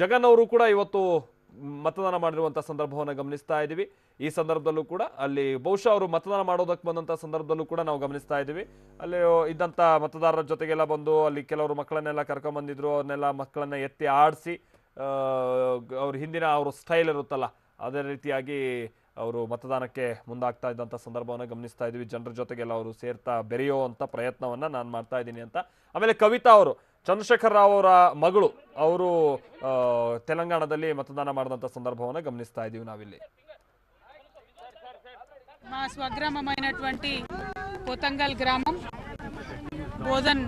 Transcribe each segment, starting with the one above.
ಜಗನ್ ಅವರು ಕೂಡ ಇವತ್ತು ಮತದಾನ ಮಾಡಿರುವಂಥ ಸಂದರ್ಭವನ್ನು ಗಮನಿಸ್ತಾ ಇದ್ದೀವಿ. ಈ ಸಂದರ್ಭದಲ್ಲೂ ಕೂಡ ಅಲ್ಲಿ ಬಹುಶಃ ಅವರು ಮತದಾನ ಮಾಡೋದಕ್ಕೆ ಬಂದಂಥ ಸಂದರ್ಭದಲ್ಲೂ ಕೂಡ ನಾವು ಗಮನಿಸ್ತಾ ಇದ್ದೀವಿ. ಅಲ್ಲಿ ಇದ್ದಂಥ ಮತದಾರರ ಜೊತೆಗೆಲ್ಲ ಬಂದು ಅಲ್ಲಿ ಕೆಲವರು ಮಕ್ಕಳನ್ನೆಲ್ಲ ಕರ್ಕೊಂಬಂದಿದ್ರು. ಅವ್ರನ್ನೆಲ್ಲ ಮಕ್ಕಳನ್ನ ಎತ್ತಿ ಆಡಿಸಿ ಅವ್ರ ಹಿಂದಿನ ಅವ್ರ ಸ್ಟೈಲ್ ಇರುತ್ತಲ್ಲ ಅದೇ ರೀತಿಯಾಗಿ ಅವರು ಮತದಾನಕ್ಕೆ ಮುಂದಾಗ್ತಾ ಇದ್ದಂಥ ಸಂದರ್ಭವನ್ನು ಗಮನಿಸ್ತಾ ಇದ್ವಿ. ಜನರ ಜೊತೆಗೆಲ್ಲ ಅವರು ಸೇರ್ತಾ ಬೆರೆಯುವಂಥ ಪ್ರಯತ್ನವನ್ನು ನಾನು ಮಾಡ್ತಾ ಇದ್ದೀನಿ ಅಂತ. ಆಮೇಲೆ ಕವಿತಾ ಅವರು, ಚಂದ್ರಶೇಖರ್ ರಾವ್ ಅವರ ಮಗಳು, ಅವರು ತೆಲಂಗಾಣದಲ್ಲಿ ಮತದಾನ ಮಾಡಿದಂಥ ಸಂದರ್ಭವನ್ನು ಗಮನಿಸ್ತಾ ಇದ್ದೀವಿ ನಾವಿಲ್ಲಿ. మా స్వగ్రామమైనటువంటి కోతంగల్ గ్రామం బోధన్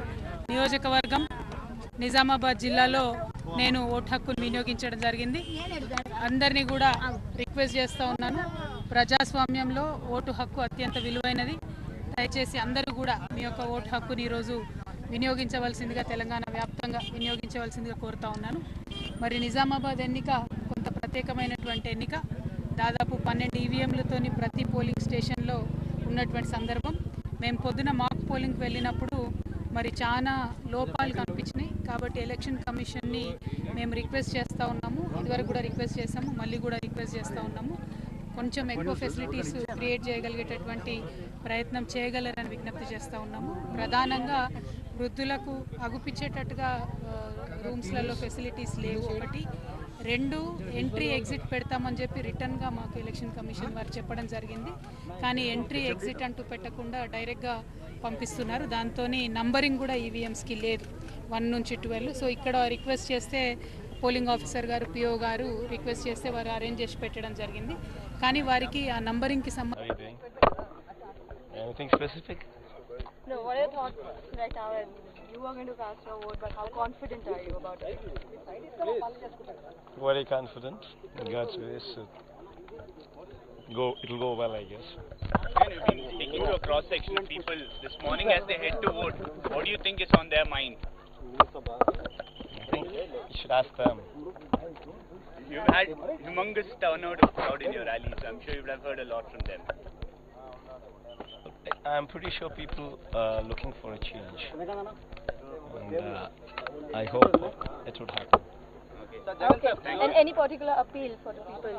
నియోజకవర్గం నిజామాబాద్ జిల్లాలో నేను ఓటు హక్కును వినియోగించడం జరిగింది. అందరినీ కూడా రిక్వెస్ట్ చేస్తూ ఉన్నాను, ప్రజాస్వామ్యంలో ఓటు హక్కు అత్యంత విలువైనది. దయచేసి అందరూ కూడా మీ యొక్క ఓటు హక్కుని ఈరోజు వినియోగించవలసిందిగా, తెలంగాణ వ్యాప్తంగా వినియోగించవలసిందిగా కోరుతా ఉన్నాను. మరి నిజామాబాద్ ఎన్నిక కొంత ప్రత్యేకమైనటువంటి ఎన్నిక. దాదాపు 12 ఈవీఎంలతోని ప్రతి పోలింగ్ స్టేషన్లో ఉన్నటువంటి సందర్భం. మేము పొద్దున మాక్ పోలింగ్కి వెళ్ళినప్పుడు మరి చాలా లోపాలు కనిపించినాయి. కాబట్టి ఎలక్షన్ కమిషన్ని మేము రిక్వెస్ట్ చేస్తూ ఉన్నాము. ఇదివరకు కూడా రిక్వెస్ట్ చేస్తాము, మళ్ళీ కూడా రిక్వెస్ట్ చేస్తూ ఉన్నాము. కొంచెం ఎక్కువ ఫెసిలిటీస్ క్రియేట్ చేయగలిగేటటువంటి ప్రయత్నం చేయగలరని విజ్ఞప్తి చేస్తూ ఉన్నాము. ప్రధానంగా వృద్ధులకు అగుపించేటట్టుగా రూమ్స్లలో ఫెసిలిటీస్ లేవు. ఒకటి. 2, ఎంట్రీ ఎగ్జిట్ పెడతామని చెప్పి రిటర్న్గా మాకు ఎలక్షన్ కమిషన్ వారు చెప్పడం జరిగింది. కానీ ఎంట్రీ ఎగ్జిట్ అంటూ పెట్టకుండా డైరెక్ట్గా పంపిస్తున్నారు. దాంతో నంబరింగ్ కూడా ఈవీఎంస్కి లేదు, 1 నుంచి 12. సో ఇక్కడ రిక్వెస్ట్ చేస్తే పోలింగ్ ఆఫీసర్ గారు, పిఓ గారు రిక్వెస్ట్ చేస్తే వారు అరేంజ్ చేసి పెట్టడం జరిగింది. కానీ వారికి ఆ నంబరింగ్కి సంబంధించి No, what are your thoughts right now? You are going to cast your vote, but how confident are you about it? Very confident. God's grace. It'll go well, I guess. You've been speaking to a cross section of people this morning as they head to vote. What do you think is on their mind? I think you should ask them. You've had humongous turnout of crowd in your rallies, so I'm sure you would have heard a lot from them. I'm pretty sure people are looking for a change, and I hope it would happen. Okay. And any particular appeal for the people,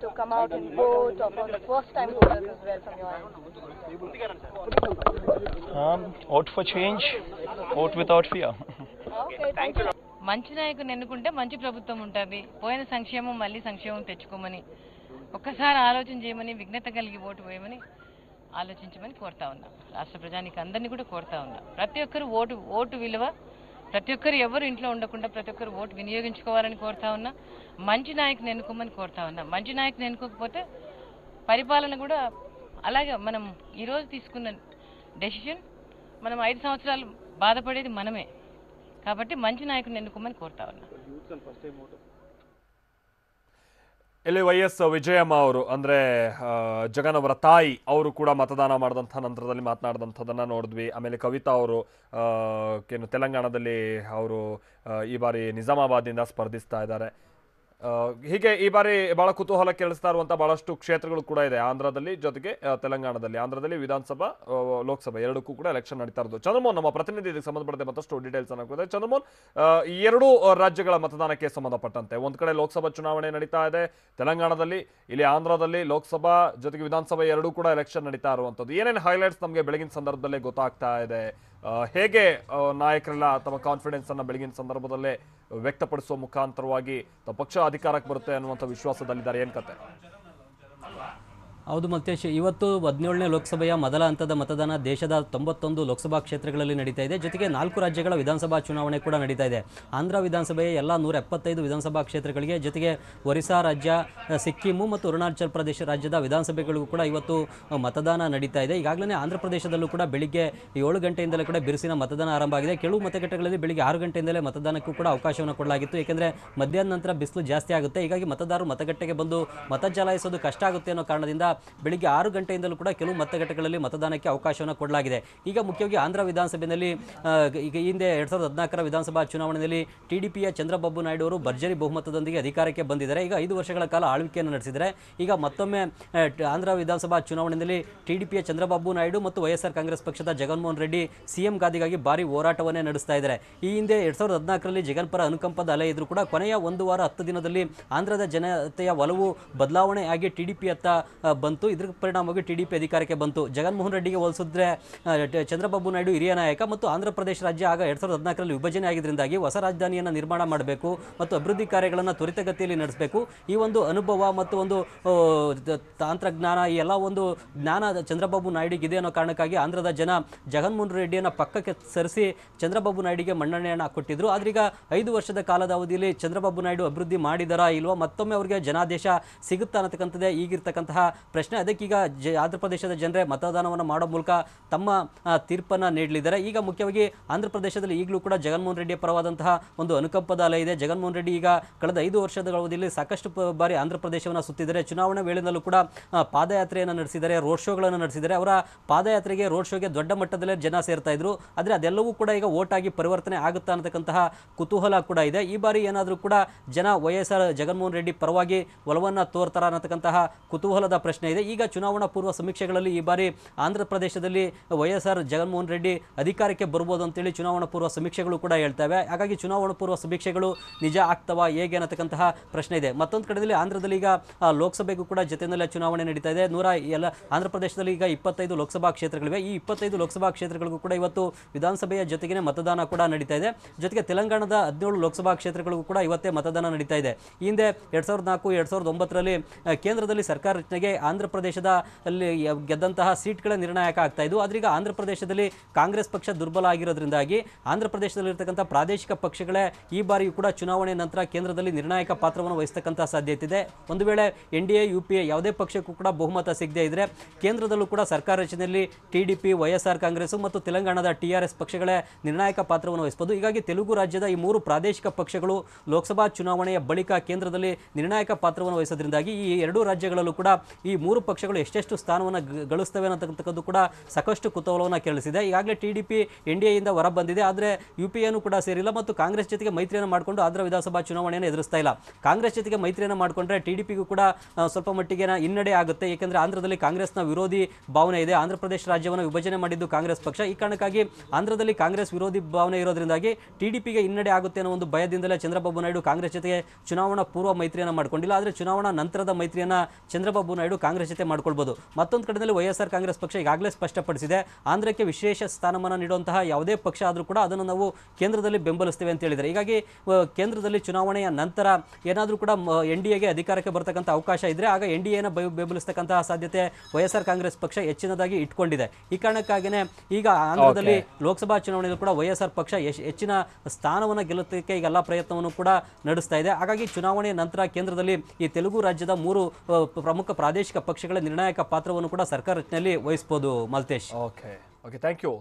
to come out and vote, or for the first-time voters as well from your end? Vote for change. Vote without fear. Okay, thank you. మంచి నాయకుని ఎన్నుకుంటే మంచి ప్రభుత్వం ఉంటుంది. పోయిన సంక్షేమం మళ్ళీ సంక్షేమం తెచ్చుకోమని ఒక్కసారి ఆలోచన చేయమని, విఘ్నత కలిగి ఓటు వేయమని ఆలోచించమని కోరుతా ఉన్నా. రాష్ట్ర ప్రజానికి అందరినీ కూడా కోరుతా ఉన్నా. ప్రతి ఒక్కరు ఓటు విలువ, ప్రతి ఒక్కరు ఎవరు ఇంట్లో ఉండకుండా ప్రతి ఒక్కరు ఓటు వినియోగించుకోవాలని కోరుతా ఉన్నా. మంచి నాయకుని ఎన్నుకోమని కోరుతా ఉన్నా. మంచి నాయకుని ఎన్నుకోకపోతే పరిపాలన కూడా అలాగే మనం ఈరోజు తీసుకున్న డెసిషన్, మనం 5 సంవత్సరాలు బాధపడేది మనమే. కాబట్టి మంచి నాయకుని ఎన్నుకోమని కోరుతా ఉన్నా. ಇಲ್ಲಿ YS ವಿಜಯಮ್ಮ ಅವರು, ಅಂದರೆ ಜಗನ್ ಅವರ ತಾಯಿ, ಅವರು ಕೂಡ ಮತದಾನ ಮಾಡಿದಂಥ ನಂತರದಲ್ಲಿ ಮಾತನಾಡಿದಂಥದ್ದನ್ನು ನೋಡಿದ್ವಿ. ಆಮೇಲೆ ಕವಿತಾ ಅವರು ತೆಲಂಗಾಣದಲ್ಲಿ ಅವರು ಈ ಬಾರಿ ನಿಜಾಮಾಬಾದಿಂದ ಸ್ಪರ್ಧಿಸ್ತಾ ಇದ್ದಾರೆ. ಹೀಗೆ ಈ ಬಾರಿ ಬಹಳ ಕುತೂಹಲ ಕೇಳಿಸ್ತಾ ಇರುವಂಥ ಬಹಳಷ್ಟು ಕ್ಷೇತ್ರಗಳು ಕೂಡ ಇದೆ ಆಂಧ್ರದಲ್ಲಿ, ಜೊತೆಗೆ ತೆಲಂಗಾಣದಲ್ಲಿ. ಆಂಧ್ರದಲ್ಲಿ ವಿಧಾನಸಭಾ, ಲೋಕಸಭೆ ಎರಡಕ್ಕೂ ಕೂಡ ಎಲೆಕ್ಷನ್ ನಡೀತಾ ಇರೋದು. ಚಂದ್ರಮೋಹನ್ ನಮ್ಮ ಪ್ರತಿನಿಧಿ ಇದಕ್ಕೆ ಸಂಬಂಧಪಟ್ಟಂತೆ ಮತ್ತಷ್ಟು ಡೀಟೇಲ್ಸ್ ಅನ್ನು ಕೊಡ್ತಾರೆ. ಚಂದ್ರಮೋಹನ್, ಈ ಎರಡೂ ರಾಜ್ಯಗಳ ಮತದಾನಕ್ಕೆ ಸಂಬಂಧಪಟ್ಟಂತೆ ಒಂದು ಕಡೆ ಲೋಕಸಭಾ ಚುನಾವಣೆ ನಡೀತಾ ಇದೆ ತೆಲಂಗಾಣದಲ್ಲಿ, ಇಲ್ಲಿ ಆಂಧ್ರದಲ್ಲಿ ಲೋಕಸಭಾ ಜೊತೆಗೆ ವಿಧಾನಸಭೆ ಎರಡೂ ಕೂಡ ಎಲೆಕ್ಷನ್ ನಡೀತಾ ಇರುವಂಥದ್ದು. ಏನೇನು ಹೈಲೈಟ್ಸ್ ನಮಗೆ ಬೆಳಗಿನ ಸಂದರ್ಭದಲ್ಲೇ ಗೊತ್ತಾಗ್ತಾ ಇದೆ? ಹೇಗೆ ನಾಯಕರೆಲ್ಲ ತಮ್ಮ ಕಾನ್ಫಿಡೆನ್ಸ್ ಅನ್ನು ಬೆಳಗಿನ ಸಂದರ್ಭದಲ್ಲೇ ವ್ಯಕ್ತಪಡಿಸುವ ಮುಖಾಂತರವಾಗಿ ಪಕ್ಷ ಅಧಿಕಾರಕ್ಕೆ ಬರುತ್ತೆ ಅನ್ನುವಂಥ ವಿಶ್ವಾಸದಲ್ಲಿದ್ದಾರೆ, ಏನು ಕತೆ? ಹೌದು ಮಲ್ತೇಶ್, ಇವತ್ತು 17ನೇ ಲೋಕಸಭೆಯ ಮೊದಲ ಹಂತದ ಮತದಾನ ದೇಶದ 91 ಲೋಕಸಭಾ ಕ್ಷೇತ್ರಗಳಲ್ಲಿ ನಡೀತಾ ಇದೆ. ಜೊತೆಗೆ 4 ರಾಜ್ಯಗಳ ವಿಧಾನಸಭಾ ಚುನಾವಣೆ ಕೂಡ ನಡೀತಾ ಇದೆ. ಆಂಧ್ರ ವಿಧಾನಸಭೆಯ ಎಲ್ಲ 175 ವಿಧಾನಸಭಾ ಕ್ಷೇತ್ರಗಳಿಗೆ, ಜೊತೆಗೆ ಒರಿಸ್ಸಾ ರಾಜ್ಯ, ಸಿಕ್ಕಿಮು ಮತ್ತು ಅರುಣಾಚಲ ಪ್ರದೇಶ ರಾಜ್ಯದ ವಿಧಾನಸಭೆಗಳಿಗೂ ಕೂಡ ಇವತ್ತು ಮತದಾನ ನಡೀತಾ ಇದೆ. ಈಗಾಗಲೇ ಆಂಧ್ರ ಪ್ರದೇಶದಲ್ಲೂ ಕೂಡ ಬೆಳಿಗ್ಗೆ 7 ಗಂಟೆಯಿಂದಲೇ ಕೂಡ ಬಿರುಸಿನ ಮತದಾನ ಆರಂಭ ಆಗಿದೆ. ಕೆಲವು ಮತಗಟ್ಟೆಗಳಲ್ಲಿ ಬೆಳಿಗ್ಗೆ 6 ಗಂಟೆಯಿಂದಲೇ ಮತದಾನಕ್ಕೂ ಕೂಡ ಅವಕಾಶವನ್ನು ಕೊಡಲಾಗಿತ್ತು. ಏಕೆಂದರೆ ಮಧ್ಯಾಹ್ನ ನಂತರ ಬಿಸಿಲು ಜಾಸ್ತಿ ಆಗುತ್ತೆ. ಹೀಗಾಗಿ ಮತದಾರರು ಮತಗಟ್ಟೆಗೆ ಬಂದು ಮತ ಚಲಾಯಿಸೋದು ಕಷ್ಟ ಆಗುತ್ತೆ ಅನ್ನೋ ಕಾರಣದಿಂದ ಬೆಳಿಗ್ಗೆ 6 ಗಂಟೆಯಿಂದಲೂ ಕೂಡ ಕೆಲವು ಮತಗಟ್ಟೆಗಳಲ್ಲಿ ಮತದಾನಕ್ಕೆ ಅವಕಾಶವನ್ನು ಕೊಡಲಾಗಿದೆ. ಈಗ ಮುಖ್ಯವಾಗಿ ಆಂಧ್ರ ವಿಧಾನಸಭೆಯಲ್ಲಿ ಈಗ ಹಿಂದೆ 2014ರ ವಿಧಾನಸಭಾ ಚುನಾವಣೆಯಲ್ಲಿ TDPಯ ಚಂದ್ರಬಾಬು ನಾಯ್ಡು ಅವರು ಭರ್ಜರಿ ಬಹುಮತದೊಂದಿಗೆ ಅಧಿಕಾರಕ್ಕೆ ಬಂದಿದ್ದಾರೆ. ಈಗ 5 ವರ್ಷಗಳ ಕಾಲ ಆಳ್ವಿಕೆಯನ್ನು ನಡೆಸಿದರೆ ಈಗ ಮತ್ತೊಮ್ಮೆ ಆಂಧ್ರ ವಿಧಾನಸಭಾ ಚುನಾವಣೆಯಲ್ಲಿ TDPಯ ಚಂದ್ರಬಾಬು ನಾಯ್ಡು ಮತ್ತು ವೈಎಸ್ಆರ್ ಕಾಂಗ್ರೆಸ್ ಪಕ್ಷದ ಜಗನ್ಮೋಹನ್ ರೆಡ್ಡಿ CM ಗಾದಿಗಾಗಿ ಭಾರಿ ಹೋರಾಟವನ್ನೇ ನಡೆಸ್ತಾ ಇದ್ದಾರೆ. ಈ ಹಿಂದೆ 2014ರಲ್ಲಿ ಜಗನ್ ಪರ ಅನುಕಂಪದ ಅಲೆ ಇದ್ರೂ ಕೂಡ ಕೊನೆಯ 1 ವಾರ 10 ದಿನದಲ್ಲಿ ಆಂಧ್ರದ ಜನತೆಯ ಒಲವು ಬದಲಾವಣೆ ಆಗಿ TDP ಅತ್ತ ಬಂತು. ಇದರ ಪರಿಣಾಮವಾಗಿ TDP ಅಧಿಕಾರಕ್ಕೆ ಬಂತು. ಜಗನ್ಮೋಹನ್ ರೆಡ್ಡಿಗೆ ಹೋಲಿಸಿದ್ರೆ ಚಂದ್ರಬಾಬು ನಾಯ್ಡು ಹಿರಿಯ ನಾಯಕ ಮತ್ತು ಆಂಧ್ರ ಪ್ರದೇಶ ರಾಜ್ಯ ಆಗ 2014ರಲ್ಲಿ ವಿಭಜನೆ ಆಗಿದ್ದರಿಂದಾಗಿ ಹೊಸ ರಾಜಧಾನಿಯನ್ನು ನಿರ್ಮಾಣ ಮಾಡಬೇಕು ಮತ್ತು ಅಭಿವೃದ್ಧಿ ಕಾರ್ಯಗಳನ್ನು ತ್ವರಿತಗತಿಯಲ್ಲಿ ನಡೆಸಬೇಕು. ಈ ಒಂದು ಅನುಭವ ಮತ್ತು ಒಂದು ತಂತ್ರಜ್ಞಾನ ಈ ಎಲ್ಲ ಒಂದು ಜ್ಞಾನ ಚಂದ್ರಬಾಬು ನಾಯ್ಡುಗೆ ಇದೆ ಅನ್ನೋ ಕಾರಣಕ್ಕಾಗಿ ಆಂಧ್ರದ ಜನ ಜಗನ್ಮೋಹನ್ ರೆಡ್ಡಿಯನ್ನು ಪಕ್ಕಕ್ಕೆ ಸರಿಸಿ ಚಂದ್ರಬಾಬು ನಾಯ್ಡುಗೆ ಮನ್ನಣೆಯನ್ನು ಕೊಟ್ಟಿದ್ರು. ಆದ್ರೆ ಈಗ 5 ವರ್ಷದ ಕಾಲದ ಅವಧಿಯಲ್ಲಿ ಚಂದ್ರಬಾಬು ನಾಯ್ಡು ಅಭಿವೃದ್ಧಿ ಮಾಡಿದಾರಾ ಇಲ್ವಾ, ಮತ್ತೊಮ್ಮೆ ಅವರಿಗೆ ಜನಾದೇಶ ಸಿಗುತ್ತಾ ಅನ್ನತಕ್ಕಂಥದ್ದೇ ಈಗಿರ್ತಕ್ಕಂತಹ ಪ್ರಶ್ನೆ. ಅದಕ್ಕೀಗ ಆಂಧ್ರ ಪ್ರದೇಶದ ಜನರೇ ಮತದಾನವನ್ನು ಮಾಡೋ ಮೂಲಕ ತಮ್ಮ ತೀರ್ಪನ್ನು ನೀಡಲಿದ್ದಾರೆ. ಈಗ ಮುಖ್ಯವಾಗಿ ಆಂಧ್ರ ಪ್ರದೇಶದಲ್ಲಿ ಈಗಲೂ ಕೂಡ ಜಗನ್ಮೋಹನ್ ರೆಡ್ಡಿ ಪರವಾದಂತಹ ಒಂದು ಅನುಕಂಪದ ಅಲೆ ಇದೆ. ಜಗನ್ಮೋಹನ್ ರೆಡ್ಡಿ ಈಗ ಕಳೆದ 5 ವರ್ಷದ ಅವಧಿಯಲ್ಲಿ ಸಾಕಷ್ಟು ಬಾರಿ ಆಂಧ್ರ ಪ್ರದೇಶವನ್ನು ಸುತ್ತಿದ್ದಾರೆ. ಚುನಾವಣೆ ವೇಳೆಯಲ್ಲೂ ಕೂಡ ಪಾದಯಾತ್ರೆಯನ್ನು ನಡೆಸಿದ್ದಾರೆ, ರೋಡ್ ಶೋಗಳನ್ನು ನಡೆಸಿದ್ದಾರೆ. ಅವರ ಪಾದಯಾತ್ರೆಗೆ ರೋಡ್ ಶೋಗೆ ದೊಡ್ಡ ಮಟ್ಟದಲ್ಲೇ ಜನ ಸೇರ್ತಾ ಇದ್ರು. ಆದರೆ ಅದೆಲ್ಲವೂ ಕೂಡ ಈಗ ವೋಟ್ ಆಗಿ ಪರಿವರ್ತನೆ ಆಗುತ್ತಾ ಅನ್ನತಕ್ಕಂತಹ ಕುತೂಹಲ ಕೂಡ ಇದೆ. ಈ ಬಾರಿ ಏನಾದರೂ ಕೂಡ ಜನ ವೈಎಸ್ಆರ್ ಜಗನ್ಮೋಹನ್ ರೆಡ್ಡಿ ಪರವಾಗಿ ಒಲವನ್ನು ತೋರ್ತಾರ ಅನ್ನತಕ್ಕಂತಹ ಕುತೂಹಲದ ಪ್ರಶ್ನೆ ಇದೆ. ಈಗ ಚುನಾವಣಾ ಪೂರ್ವ ಸಮೀಕ್ಷೆಗಳಲ್ಲಿ ಈ ಬಾರಿ ಆಂಧ್ರ ಪ್ರದೇಶದಲ್ಲಿ ವೈಎಸ್ಆರ್ ಜಗನ್ಮೋಹನ್ ರೆಡ್ಡಿ ಅಧಿಕಾರಕ್ಕೆ ಬರ್ಬೋದು ಅಂತೇಳಿ ಚುನಾವಣಾ ಪೂರ್ವ ಸಮೀಕ್ಷೆಗಳು ಕೂಡ ಹೇಳ್ತವೆ. ಹಾಗಾಗಿ ಚುನಾವಣಾ ಪೂರ್ವ ಸಮೀಕ್ಷೆಗಳು ನಿಜ ಆಗ್ತವಾ ಹೇಗೆ ಅನ್ನತಕ್ಕಂತಹ ಪ್ರಶ್ನೆ ಇದೆ. ಮತ್ತೊಂದು ಕಡೆಯಲ್ಲಿ ಆಂಧ್ರದಲ್ಲಿ ಈಗ ಲೋಕಸಭೆಗೂ ಕೂಡ ಜೊತೆಯಲ್ಲೇ ಚುನಾವಣೆ ನಡೀತಾ ಇದೆ. ಆಂಧ್ರ ಪ್ರದೇಶದಲ್ಲಿ ಈಗ 25 ಲೋಕಸಭಾ ಕ್ಷೇತ್ರಗಳಿವೆ. ಈ 25 ಲೋಕಸಭಾ ಕ್ಷೇತ್ರಗಳಿಗೂ ಕೂಡ ಇವತ್ತು ವಿಧಾನಸಭೆಯ ಜೊತೆಗೇ ಮತದಾನ ಕೂಡ ನಡೀತಾ ಇದೆ. ಜೊತೆಗೆ ತೆಲಂಗಾಣದ 17 ಲೋಕಸಭಾ ಕ್ಷೇತ್ರಗಳಿಗೂ ಕೂಡ ಇವತ್ತೇ ಮತದಾನ ನಡೀತಾ ಇದೆ. ಹಿಂದೆ 2004, 2009ರಲ್ಲಿ ಕೇಂದ್ರದಲ್ಲಿ ಸರ್ಕಾರ ರಚನೆಗೆ ಆಂಧ್ರ ಪ್ರದೇಶದ ಅಲ್ಲಿ ಗೆದ್ದಂತಹ ಸೀಟ್ಗಳ ನಿರ್ಣಾಯಕ ಆಗ್ತಾ ಇದ್ದು. ಆದ್ರೆ ಈಗ ಆಂಧ್ರ ಪ್ರದೇಶದಲ್ಲಿ ಕಾಂಗ್ರೆಸ್ ಪಕ್ಷ ದುರ್ಬಲ ಆಗಿರೋದ್ರಿಂದಾಗಿ ಆಂಧ್ರ ಪ್ರದೇಶದಲ್ಲಿರ್ತಕ್ಕಂಥ ಪ್ರಾದೇಶಿಕ ಪಕ್ಷಗಳೇ ಈ ಬಾರಿಯೂ ಕೂಡ ಚುನಾವಣೆ ನಂತರ ಕೇಂದ್ರದಲ್ಲಿ ನಿರ್ಣಾಯಕ ಪಾತ್ರವನ್ನು ವಹಿಸತಕ್ಕಂಥ ಸಾಧ್ಯತೆ ಇದೆ. ಒಂದು ವೇಳೆ NDA UPA ಯಾವುದೇ ಪಕ್ಷಕ್ಕೂ ಕೂಡ ಬಹುಮತ ಸಿಗದೇ ಇದ್ರೆ ಕೇಂದ್ರದಲ್ಲೂ ಕೂಡ ಸರ್ಕಾರ ರಚನೆಯಲ್ಲಿ TDP, ವೈಎಸ್ಆರ್ ಕಾಂಗ್ರೆಸ್ ಮತ್ತು ತೆಲಂಗಾಣದ TRS ಪಕ್ಷಗಳೇ ನಿರ್ಣಾಯಕ ಪಾತ್ರವನ್ನು ವಹಿಸಬಹುದು. ಹೀಗಾಗಿ ತೆಲುಗು ರಾಜ್ಯದ ಈ 3 ಪ್ರಾದೇಶಿಕ ಪಕ್ಷಗಳು ಲೋಕಸಭಾ ಚುನಾವಣೆಯ ಬಳಿಕ ಕೇಂದ್ರದಲ್ಲಿ ನಿರ್ಣಾಯಕ ಪಾತ್ರವನ್ನು ವಹಿಸೋದ್ರಿಂದಾಗಿ ಈ 2 ರಾಜ್ಯಗಳಲ್ಲೂ ಕೂಡ ಈ 3 ಪಕ್ಷಗಳು ಎಷ್ಟೆಷ್ಟು ಸ್ಥಾನವನ್ನು ಗಳಿಸ್ತವೆ ಅನ್ನತಕ್ಕಂಥದ್ದು ಕೂಡ ಸಾಕಷ್ಟು ಕುತೂಹಲವನ್ನು ಕೆರಳಿಸಿದೆ. ಈಗಾಗಲೇ TDP NDAಯಿಂದ ಹೊರ ಬಂದಿದೆ. ಆದರೆ UPAನೂ ಕೂಡ ಸೇರಿಲ್ಲ ಮತ್ತು ಕಾಂಗ್ರೆಸ್ ಜೊತೆಗೆ ಮೈತ್ರಿಯನ್ನು ಮಾಡಿಕೊಂಡು ಆಂಧ್ರ ವಿಧಾನಸಭಾ ಚುನಾವಣೆಯನ್ನು ಎದುರಿಸ್ತಾ ಇಲ್ಲ. ಕಾಂಗ್ರೆಸ್ ಜೊತೆಗೆ ಮೈತ್ರಿಯನ್ನು ಮಾಡಿಕೊಂಡ್ರೆ TDPಗೂ ಕೂಡ ಸ್ವಲ್ಪ ಮಟ್ಟಿಗೆ ಹಿನ್ನಡೆ ಆಗುತ್ತೆ. ಏಕೆಂದರೆ ಆಂಧ್ರದಲ್ಲಿ ಕಾಂಗ್ರೆಸ್ನ ವಿರೋಧಿ ಭಾವನೆ ಇದೆ. ಆಂಧ್ರ ಪ್ರದೇಶ ರಾಜ್ಯವನ್ನು ವಿಭಜನೆ ಮಾಡಿದ್ದು ಕಾಂಗ್ರೆಸ್ ಪಕ್ಷ. ಈ ಕಾರಣಕ್ಕಾಗಿ ಆಂಧ್ರದಲ್ಲಿ ಕಾಂಗ್ರೆಸ್ ವಿರೋಧಿ ಭಾವನೆ ಇರೋದ್ರಿಂದಾಗಿ TDPಗೆ ಹಿನ್ನಡೆ ಆಗುತ್ತೆ ಅನ್ನೋ ಒಂದು ಭಯದಿಂದಲೇ ಚಂದ್ರಬಾಬು ನಾಯ್ಡು ಕಾಂಗ್ರೆಸ್ ಜೊತೆಗೆ ಚುನಾವಣಾ ಪೂರ್ವ ಮೈತ್ರಿಯನ್ನು ಮಾಡ್ಕೊಂಡಿಲ್ಲ. ಆದರೆ ಚುನಾವಣಾ ನಂತರದ ಮೈತ್ರಿಯನ್ನು ಚಂದ್ರಬಾಬು ನಾಯ್ಡು ಕಾಂಗ್ರೆಸ್ ಜೊತೆ ಮಾಡ್ಕೊಳ್ಬಹುದು. ಮತ್ತೊಂದು ಕಡೆಯಲ್ಲಿ ವೈಎಸ್ಆರ್ ಕಾಂಗ್ರೆಸ್ ಪಕ್ಷ ಈಗಾಗಲೇ ಸ್ಪಷ್ಟಪಡಿಸಿದೆ, ಆಂಧ್ರಕ್ಕೆ ವಿಶೇಷ ಸ್ಥಾನಮಾನ ನೀಡುವಂತಹ ಯಾವುದೇ ಪಕ್ಷ ಆದರೂ ಕೂಡ ಅದನ್ನು ನಾವು ಕೇಂದ್ರದಲ್ಲಿ ಬೆಂಬಲಿಸ್ತೇವೆ ಅಂತ ಹೇಳಿದ್ದಾರೆ. ಹೀಗಾಗಿ ಕೇಂದ್ರದಲ್ಲಿ ಚುನಾವಣೆಯ ನಂತರ ಏನಾದರೂ ಕೂಡ NDAಗೆ ಅಧಿಕಾರಕ್ಕೆ ಬರ್ತಕ್ಕಂಥ ಅವಕಾಶ ಇದ್ರೆ ಆಗ NDAನ ಬೆಂಬಲಿಸ್ತಕ್ಕಂತಹ ಸಾಧ್ಯತೆ ವೈಎಸ್ಆರ್ ಕಾಂಗ್ರೆಸ್ ಪಕ್ಷ ಹೆಚ್ಚಿನದಾಗಿ ಇಟ್ಕೊಂಡಿದೆ. ಈ ಕಾರಣಕ್ಕಾಗಿಯೇ ಈಗ ಆಂಧ್ರದಲ್ಲಿ ಲೋಕಸಭಾ ಚುನಾವಣೆಯಲ್ಲಿ ಕೂಡ ವೈಎಸ್ಆರ್ ಪಕ್ಷ ಹೆಚ್ಚಿನ ಸ್ಥಾನವನ್ನು ಗೆಲ್ಲುವುದಕ್ಕೆ ಈಗ ಎಲ್ಲ ಪ್ರಯತ್ನವನ್ನು ಕೂಡ ನಡೆಸ್ತಾ ಇದೆ. ಹಾಗಾಗಿ ಚುನಾವಣೆಯ ನಂತರ ಕೇಂದ್ರದಲ್ಲಿ ಈ ತೆಲುಗು ರಾಜ್ಯದ 3 ಪ್ರಮುಖ ಪ್ರಾದೇಶಿಕ ಪಕ್ಷಗಳ ನಿರ್ಣಾಯಕ ಪಾತ್ರವನ್ನು ಕೂಡ ಸರ್ಕಾರ ರಚನೆಯಲ್ಲಿ ವಹಿಸಬಹುದು. ಮಲ್ತೇಶ್. Okay, thank you.